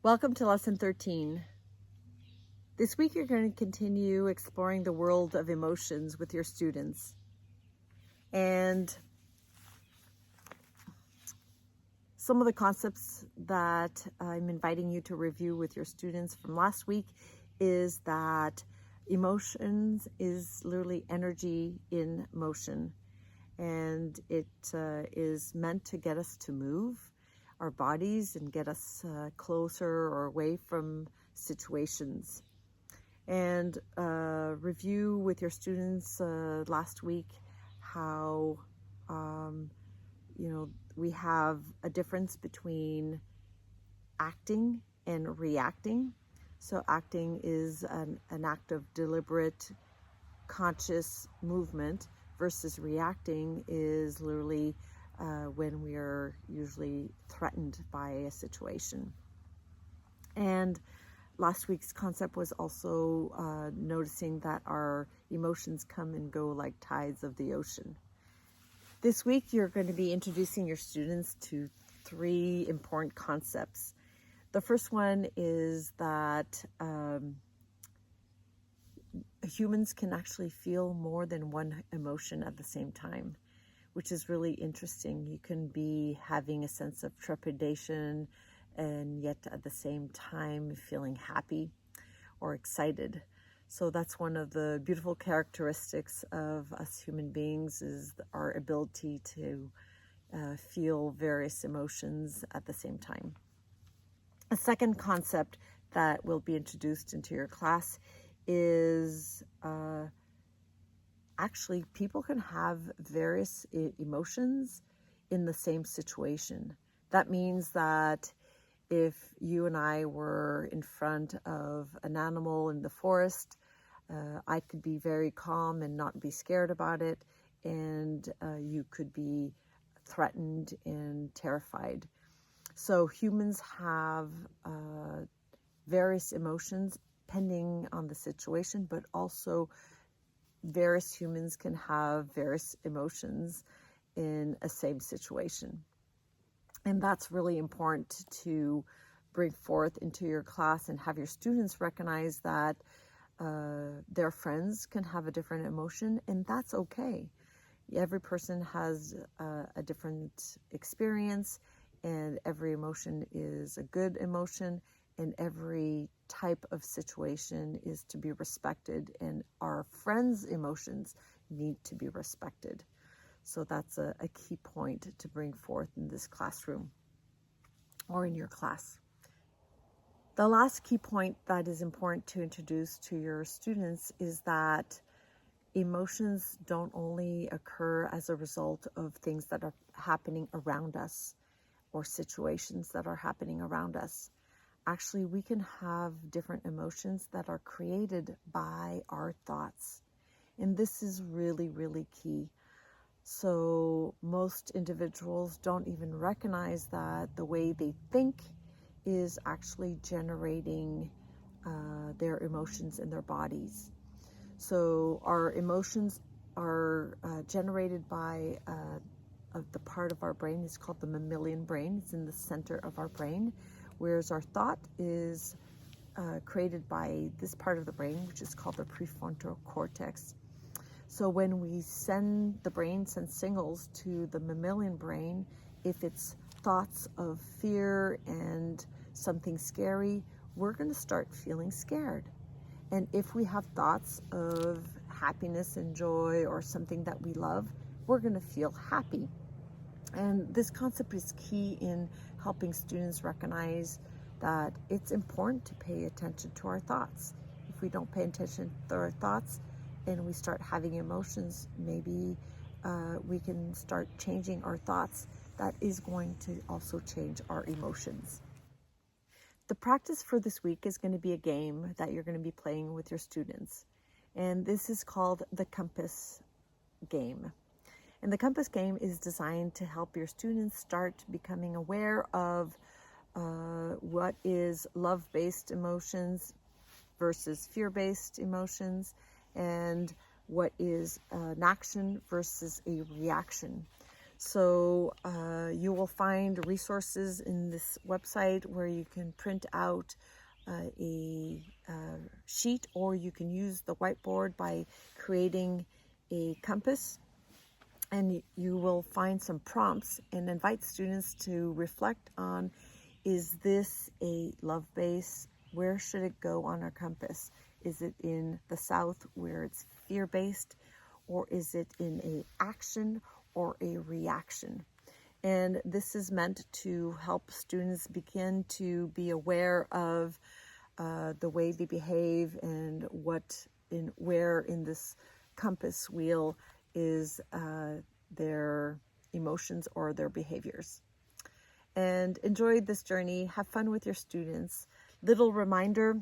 Welcome to Lesson 13. This week you're going to continue exploring the world of emotions with your students. And some of the concepts that I'm inviting you to review with your students from last week is that emotions is literally energy in motion. And it is meant to get us to move our bodies and get us closer or away from situations. And review with your students last week how we have a difference between acting and reacting. So acting is an act of deliberate, conscious movement, versus reacting is literally when we are usually threatened by a situation. And last week's concept was also noticing that our emotions come and go like tides of the ocean. This week you're going to be introducing your students to 3 important concepts. The first one is that humans can actually feel more than one emotion at the same time, which is really interesting. You can be having a sense of trepidation and yet at the same time feeling happy or excited. So that's one of the beautiful characteristics of us human beings, is our ability to feel various emotions at the same time. A second concept that will be introduced into your class is actually people can have various emotions in the same situation. That means that if you and I were in front of an animal in the forest, I could be very calm and not be scared about it, and you could be threatened and terrified. So humans have various emotions depending on the situation, but also various humans can have various emotions in a same situation. And that's really important to bring forth into your class and have your students recognize that their friends can have a different emotion, and that's okay. Every person has a different experience, and every emotion is a good emotion, and every type of situation is to be respected, and our friends' emotions need to be respected. So that's a key point to bring forth in this classroom or in your class. The last key point that is important to introduce to your students is that emotions don't only occur as a result of things that are happening around us or situations that are happening around us. Actually, we can have different emotions that are created by our thoughts. And this is really, really key. So most individuals don't even recognize that the way they think is actually generating their emotions in their bodies. So our emotions are generated by the part of our brain. It's called the mammalian brain. It's in the center of our brain, whereas our thought is created by this part of the brain, which is called the prefrontal cortex. So when the brain sends signals to the mammalian brain, if it's thoughts of fear and something scary, we're going to start feeling scared. And if we have thoughts of happiness and joy or something that we love, we're going to feel happy. And this concept is key in helping students recognize that it's important to pay attention to our thoughts. If we don't pay attention to our thoughts and we start having emotions, maybe we can start changing our thoughts. That is going to also change our emotions. The practice for this week is going to be a game that you're going to be playing with your students. And this is called the compass game. And the compass game is designed to help your students start becoming aware of what is love-based emotions versus fear-based emotions, and what is an action versus a reaction. So you will find resources in this website where you can print out a sheet, or you can use the whiteboard by creating a compass, and you will find some prompts and invite students to reflect on, is this a love base? Where should it go on our compass? Is it in the south where it's fear-based, or is it in a action or a reaction? And this is meant to help students begin to be aware of the way they behave and where in this compass wheel is their emotions or their behaviors. And enjoy this journey. Have fun with your students. Little reminder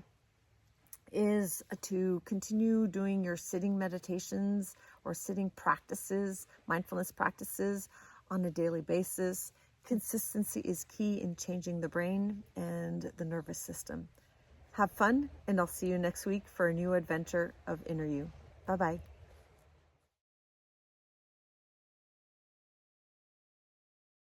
is to continue doing your sitting meditations or sitting practices, mindfulness practices, on a daily basis. Consistency is key in changing the brain and the nervous system. Have fun, and I'll see you next week for a new adventure of InnerU. Bye-bye.